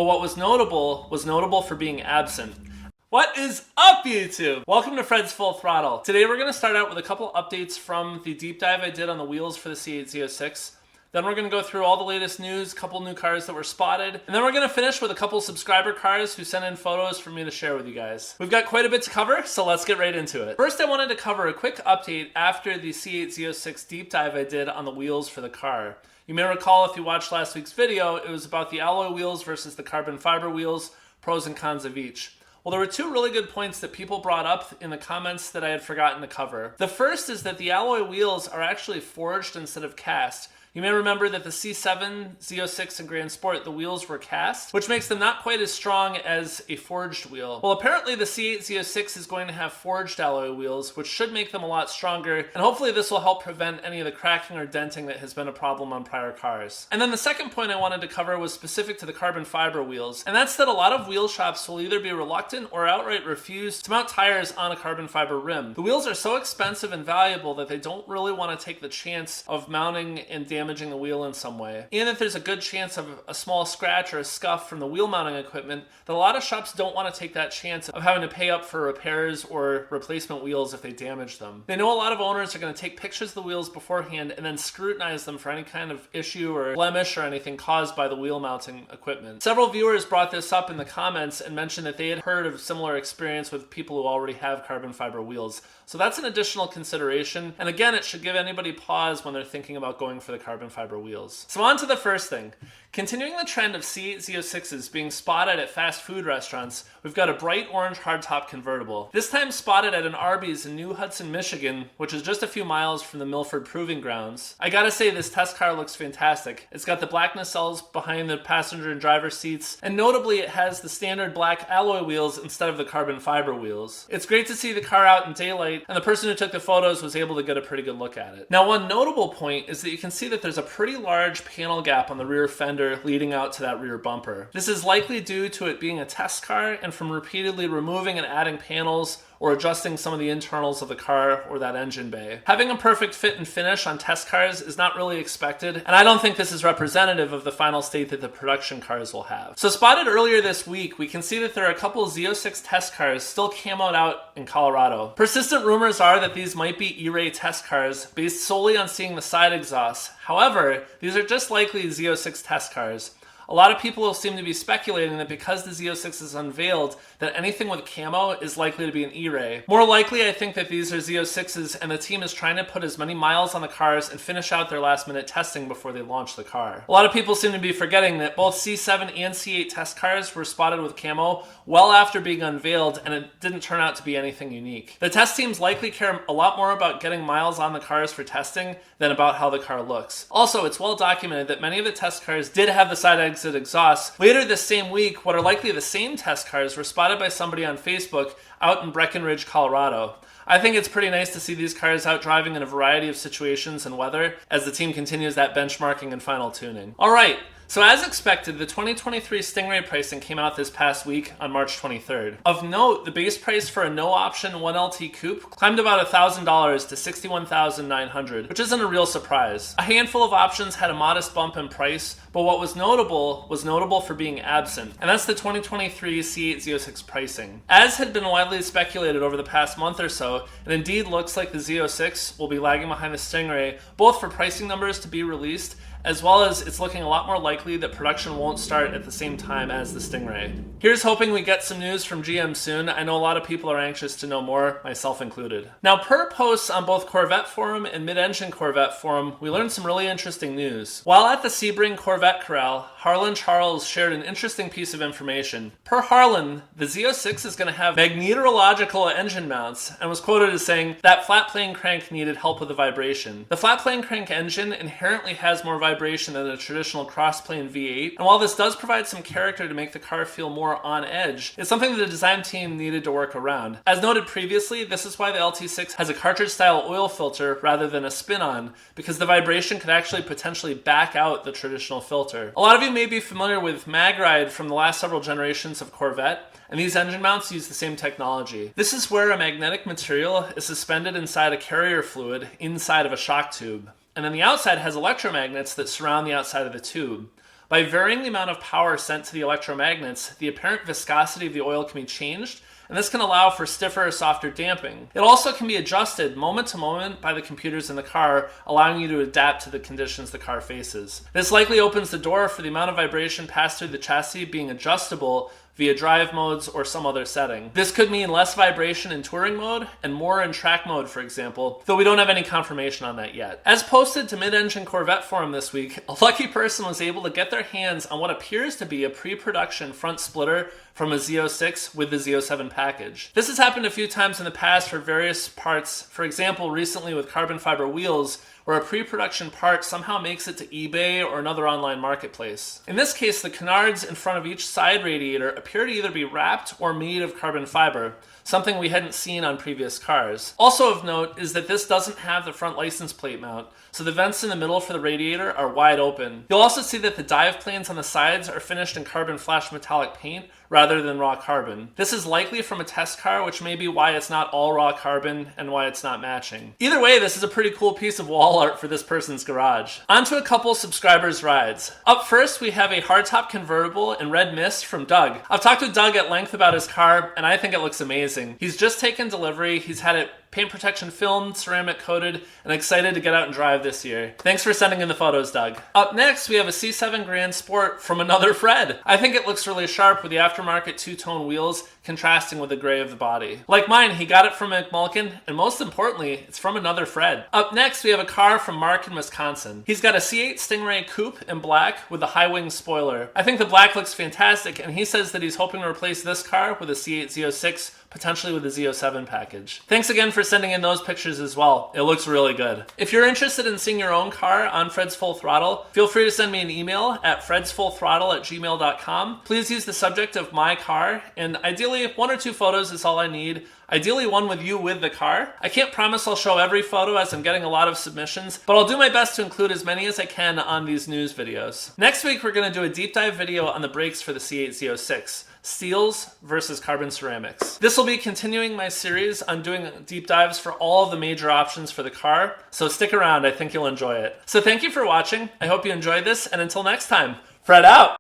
but what was notable for being absent. What is up, YouTube? Welcome to Fred's Full Throttle. Today we're going to start out with a couple updates from the deep dive I did on the wheels for the C8 Z06. Then we're going to go through all the latest news, couple new cars that were spotted, and then we're going to finish with a couple subscriber cars who sent in photos for me to share with you guys. We've got quite a bit to cover, so let's get right into it. First, I wanted to cover a quick update after the C8 Z06 deep dive I did on the wheels for the car. You may recall if you watched last week's video, it was about the alloy wheels versus the carbon fiber wheels, pros and cons of each. Well, there were two really good points that people brought up in the comments that I had forgotten to cover. The first is that the alloy wheels are actually forged instead of cast. You may remember that the C7 Z06 and Grand Sport, the wheels were cast, which makes them not quite as strong as a forged wheel. Well, apparently the C8 Z06 is going to have forged alloy wheels, which should make them a lot stronger, and hopefully this will help prevent any of the cracking or denting that has been a problem on prior cars. And then the second point I wanted to cover was specific to the carbon fiber wheels, and that's that a lot of wheel shops will either be reluctant or outright refuse to mount tires on a carbon fiber rim. The wheels are so expensive and valuable that they don't really want to take the chance of mounting and damaging the wheel in some way, and that there's a good chance of a small scratch or a scuff from the wheel mounting equipment, that a lot of shops don't want to take that chance of having to pay up for repairs or replacement wheels if they damage them. They know a lot of owners are going to take pictures of the wheels beforehand and then scrutinize them for any kind of issue or blemish or anything caused by the wheel mounting equipment. Several viewers brought this up in the comments and mentioned that they had heard of similar experience with people who already have carbon fiber wheels. So that's an additional consideration, and again, it should give anybody pause when they're thinking about going for the carbon fiber wheels. So on to the first thing. Continuing the trend of C8 Z06s being spotted at fast food restaurants, we've got a bright orange hardtop convertible. This time spotted at an Arbys in New Hudson, Michigan, which is just a few miles from the Milford Proving Grounds. I gotta say, this test car looks fantastic. It's got the black nacelles behind the passenger and driver seats, and notably it has the standard black alloy wheels instead of the carbon fiber wheels. It's great to see the car out in daylight, and the person who took the photos was able to get a pretty good look at it. Now, one notable point is that you can see that there's a pretty large panel gap on the rear fender leading out to that rear bumper. This is likely due to it being a test car and from repeatedly removing and adding panels or adjusting some of the internals of the car or that engine bay. Having a perfect fit and finish on test cars is not really expected, and I don't think this is representative of the final state that the production cars will have. So spotted earlier this week, we can see that there are a couple Z06 test cars still camoed out in Colorado. Persistent rumors are that these might be E-Ray test cars based solely on seeing the side exhausts. However, these are just likely Z06 test cars. A lot of people will seem to be speculating that because the Z06 is unveiled, that anything with camo is likely to be an E-Ray. More likely, I think that these are Z06s and the team is trying to put as many miles on the cars and finish out their last minute testing before they launch the car. A lot of people seem to be forgetting that both C7 and C8 test cars were spotted with camo well after being unveiled, and it didn't turn out to be anything unique. The test teams likely care a lot more about getting miles on the cars for testing than about how the car looks. Also, it's well documented that many of the test cars did have the side exit exhausts. Later this same week, what are likely the same test cars were spotted by somebody on Facebook out in Breckenridge, Colorado. I think it's pretty nice to see these cars out driving in a variety of situations and weather as the team continues that benchmarking and final tuning. Alright, so as expected, the 2023 Stingray pricing came out this past week on March 23rd. Of note, the base price for a no-option 1LT coupe climbed about $1,000 to $61,900, which isn't a real surprise. A handful of options had a modest bump in price, but what was notable for being absent, and that's the 2023 C8 Z06 Pricing. As had been widely speculated over the past month or so, it indeed looks like the Z06 will be lagging behind the Stingray, both for pricing numbers to be released, as well as it's looking a lot more likely that production won't start at the same time as the Stingray. Here's hoping we get some news from GM soon. I know a lot of people are anxious to know more, myself included. Now, per posts on both Corvette Forum and Mid-Engine Corvette Forum, we learned some really interesting news. While at the Sebring Corvette Corral, Harlan Charles shared an interesting piece of information. Per Harlan, the Z06 is going to have magnetological engine mounts, and was quoted as saying that flat plane crank needed help with the vibration. The flat plane crank engine inherently has more vibration than a traditional cross-plane V8, and while this does provide some character to make the car feel more on edge, it's something that the design team needed to work around. As noted previously, this is why the LT6 has a cartridge-style oil filter rather than a spin-on, because the vibration could actually potentially back out the traditional filter. A lot of you may be familiar with MagRide from the last several generations of Corvette, and these engine mounts use the same technology. This is where a magnetic material is suspended inside a carrier fluid inside of a shock tube, and then the outside has electromagnets that surround the outside of the tube. By varying the amount of power sent to the electromagnets, the apparent viscosity of the oil can be changed, and this can allow for stiffer or softer damping. It also can be adjusted moment to moment by the computers in the car, allowing you to adapt to the conditions the car faces. This likely opens the door for the amount of vibration passed through the chassis being adjustable via drive modes or some other setting. This could mean less vibration in touring mode and more in track mode, for example, though we don't have any confirmation on that yet. As posted to Mid-Engine Corvette Forum this week, a lucky person was able to get their hands on what appears to be a pre-production front splitter from a Z06 with the Z07 package. This has happened a few times in the past for various parts, for example, recently with carbon fiber wheels, where a pre-production part somehow makes it to eBay or another online marketplace. In this case, the canards in front of each side radiator appear to either be wrapped or made of carbon fiber, something we hadn't seen on previous cars. Also of note is that this doesn't have the front license plate mount, so the vents in the middle for the radiator are wide open. You'll also see that the dive planes on the sides are finished in carbon flash metallic paint rather than raw carbon. This is likely from a test car, which may be why it's not all raw carbon and why it's not matching. Either way, this is a pretty cool piece of wall art for this person's garage. On to a couple subscribers' rides. Up first, we have a hardtop convertible in red mist from Doug. I've talked with Doug at length about his car, and I think it looks amazing. He's just taken delivery, he's had it paint protection filmed, ceramic coated, and excited to get out and drive this year. Thanks for sending in the photos, Doug. Up next, we have a C7 Grand Sport from another Fred. I think it looks really sharp with the aftermarket two-tone wheels contrasting with the gray of the body. Like mine, he got it from McMulkin, and most importantly, it's from another Fred. Up next, we have a car from Mark in Wisconsin. He's got a C8 Stingray Coupe in black with a high-wing spoiler. I think the black looks fantastic, and he says that he's hoping to replace this car with a C8 Z06, potentially with the Z07 package. Thanks again for sending in those pictures as well. It looks really good. If you're interested in seeing your own car on Fred's Full Throttle, feel free to send me an email at fredsfullthrottle@gmail.com. Please use the subject of my car, and ideally 1 or 2 photos is all I need. Ideally one with you with the car. I can't promise I'll show every photo as I'm getting a lot of submissions, but I'll do my best to include as many as I can on these news videos. Next week we're going to do a deep dive video on the brakes for the C8 Z06. Steels versus carbon ceramics. This will be continuing my series on doing deep dives for all of the major options for the car, so stick around, I think you'll enjoy it. So thank you for watching, I hope you enjoyed this, and until next time, Fred out!